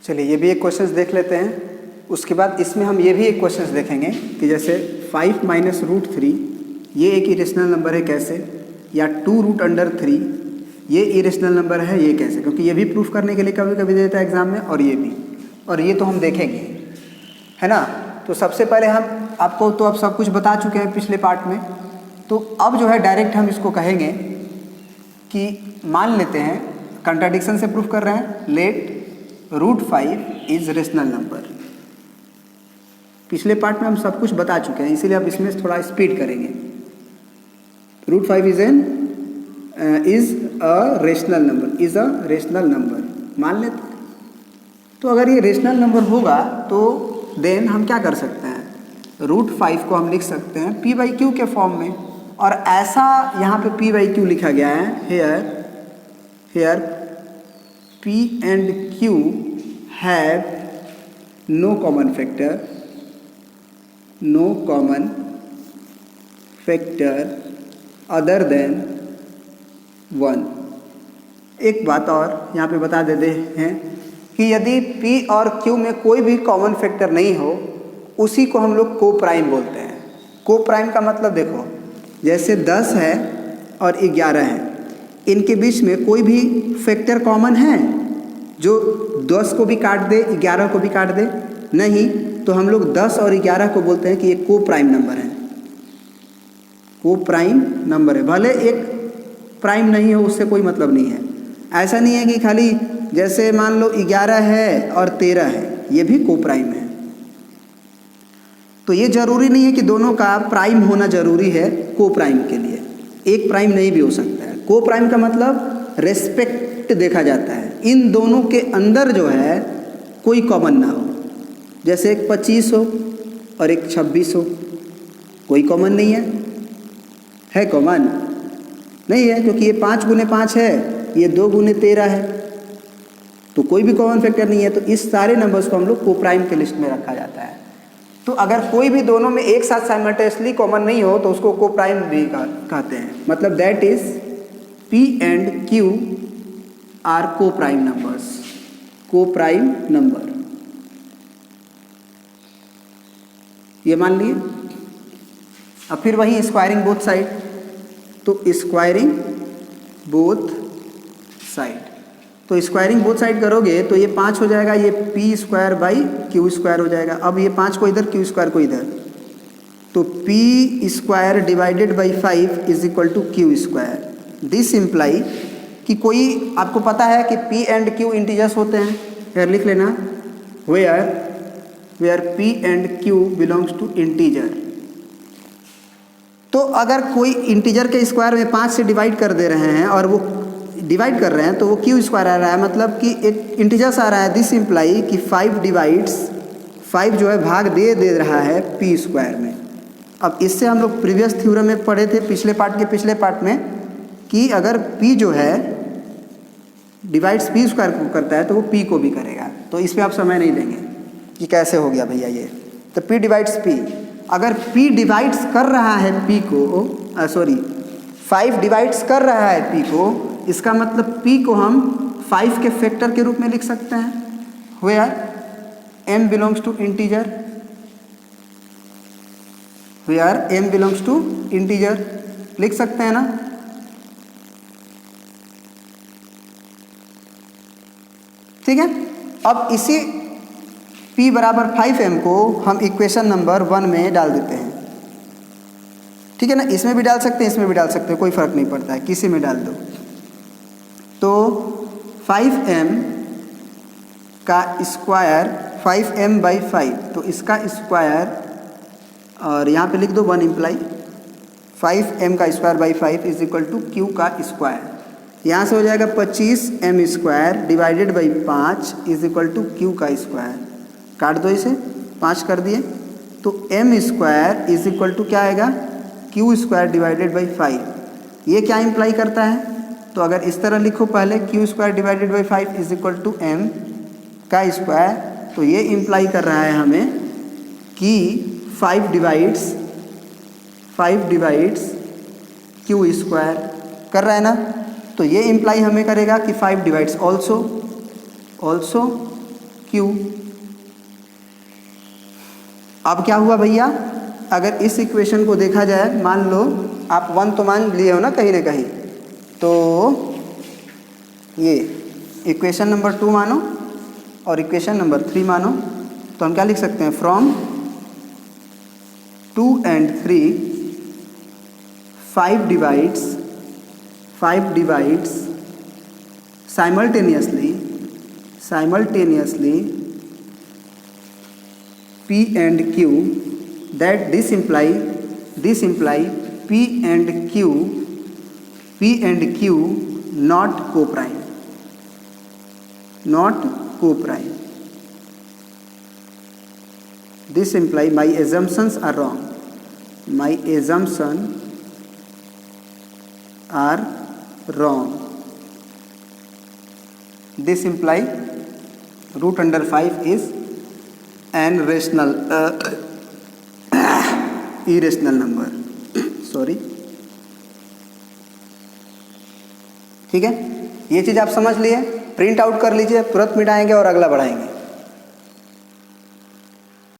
चलिए ये भी एक क्वेश्चन देख लेते हैं। उसके बाद इसमें हम ये भी एक क्वेश्चन देखेंगे कि जैसे 5 माइनस रूट 3 ये एक इरेशनल नंबर है कैसे, या 2 रूट अंडर 3 ये इरेशनल नंबर है ये कैसे, क्योंकि ये भी प्रूफ करने के लिए कभी कभी देता है एग्जाम में, और ये भी, और ये तो हम देखेंगे, है ना। तो सबसे पहले हम आपको तो अब सब कुछ बता चुके हैं पिछले पार्ट में, तो अब जो है डायरेक्ट हम इसको कहेंगे कि मान लेते हैं कंट्राडिक्शन से प्रूफ कर रहे हैं, let root 5 is rational number. पिछले पार्ट में हम सब कुछ बता चुके हैं, इसीलिए अब इसमें थोड़ा स्पीड करेंगे। Root 5 is a rational number, is a rational number मान लेते हैं। तो अगर ये रेशनल नंबर होगा तो देन हम क्या कर सकते हैं, रूट 5 को हम लिख सकते हैं p बाई क्यू के फॉर्म में, और ऐसा यहाँ पे p बाई क्यू लिखा गया है, hair p and q have no common factor other than 1। एक बात और यहाँ पे बता देते हैं कि यदि p और q में कोई भी कॉमन फैक्टर नहीं हो, उसी को हम लोग को प्राइम बोलते हैं। को प्राइम का मतलब देखो, जैसे 10 है और 11 है, इनके बीच में कोई भी फैक्टर कॉमन है जो 10 को भी काट दे 11 को भी काट दे? नहीं, तो हम लोग 10 और 11 को बोलते हैं कि ये को प्राइम नंबर है, को प्राइम नंबर है। भले एक प्राइम नहीं हो उससे कोई मतलब नहीं है। ऐसा नहीं है कि खाली जैसे मान लो 11 है और 13 है, ये भी को प्राइम है। तो ये जरूरी नहीं है कि दोनों का प्राइम होना जरूरी है को प्राइम के लिए, एक प्राइम नहीं भी हो सकता है। को प्राइम का मतलब रेस्पेक्ट देखा जाता है, इन दोनों के अंदर जो है कोई कॉमन ना हो। जैसे एक 25 हो और एक 26 हो, कोई कॉमन नहीं है कॉमन नहीं है, क्योंकि ये 5 गुने 5 है, ये 2 गुने 13 है, तो कोई भी कॉमन फैक्टर नहीं है। तो इस सारे नंबर्स को हम लोग को प्राइम के लिस्ट में रखा जाता है। तो अगर कोई भी दोनों में एक साथ साइमल्टेनियसली कॉमन नहीं हो तो उसको को प्राइम भी कहते हैं। मतलब that is p and q are coprime numbers, coprime number, ये मान लिए। अब फिर वही स्क्वायरिंग बोथ साइड, तो स्क्वायरिंग बोथ साइड, तो स्क्वायरिंग बोथ साइड करोगे तो ये 5 हो जाएगा, ये p square by q square हो जाएगा। अब ये 5 को इधर, q स्क्वायर को इधर, तो p square divided by 5 is equal to q square. This imply कि कोई आपको पता है कि p एंड q इंटीजर्स होते हैं, यार लिख लेना, where p and q belongs to integer. तो अगर कोई इंटीजर के स्क्वायर में 5 से डिवाइड कर दे रहे हैं और वो डिवाइड कर रहे हैं तो वो q स्क्वायर आ रहा है, मतलब कि एक इंटीजर्स आ रहा है। दिस इम्प्लाई कि 5 जो है भाग दे रहा है p स्क्वायर में। अब इससे हम लोग प्रीवियस थ्योरम में पढ़े थे, पिछले पार्ट में, कि अगर p जो है डिवाइड्स p स्क्वायर को करता है तो वो p को भी करेगा। तो इस पर आप समय नहीं देंगे कि कैसे हो गया भैया ये, तो p डिवाइड्स p, अगर p डिवाइड्स कर रहा है p को, 5 डिवाइड्स कर रहा है p को, इसका मतलब p को हम 5 के फैक्टर के रूप में लिख सकते हैं, where m belongs to integer, where m belongs to integer लिख सकते हैं ना। ठीक है, अब इसी p बराबर 5m को हम इक्वेशन नंबर 1 में डाल देते हैं। ठीक है ना, इसमें भी डाल सकते हैं, इसमें भी डाल सकते हैं, कोई फर्क नहीं पड़ता है, किसी में डाल दो। तो 5m का स्क्वायर 5m बाई 5, तो इसका स्क्वायर, और यहाँ पे लिख दो 1 इम्प्लाई 5m का square by 5 is equal to q का स्क्वायर। यहाँ से हो जाएगा 25m square divided by 5 is equal to q का स्क्वायर। काट दो इसे, 5 कर दिए, तो m square is equal to क्या आएगा, q स्क्वायर डिवाइडेड बाई 5। ये क्या इम्प्लाई करता है, तो अगर इस तरह लिखो पहले q square divided by 5 is equal to m का स्क्वायर, तो ये इम्प्लाई कर रहा है हमें कि 5 डिवाइड्स q स्क्वायर कर रहा है ना। तो ये इम्प्लाई हमें करेगा कि 5 डिवाइड्स ऑल्सो क्यू। अब क्या हुआ भैया, अगर इस इक्वेशन को देखा जाए, मान लो आप 1 तो मान लिए हो ना कहीं, तो ये इक्वेशन नंबर 2 मानो और इक्वेशन नंबर 3 मानो, तो हम क्या लिख सकते हैं, from 2 and 3 5 divides simultaneously P and Q, that this imply P and Q not co-prime. This imply my assumptions are wrong. This imply root under 5 is an irrational number. Sorry, ठीक है, ये चीज़ आप समझ लिए, प्रिंट आउट कर लीजिए, तुरंत मिटाएंगे और अगला बढ़ाएंगे।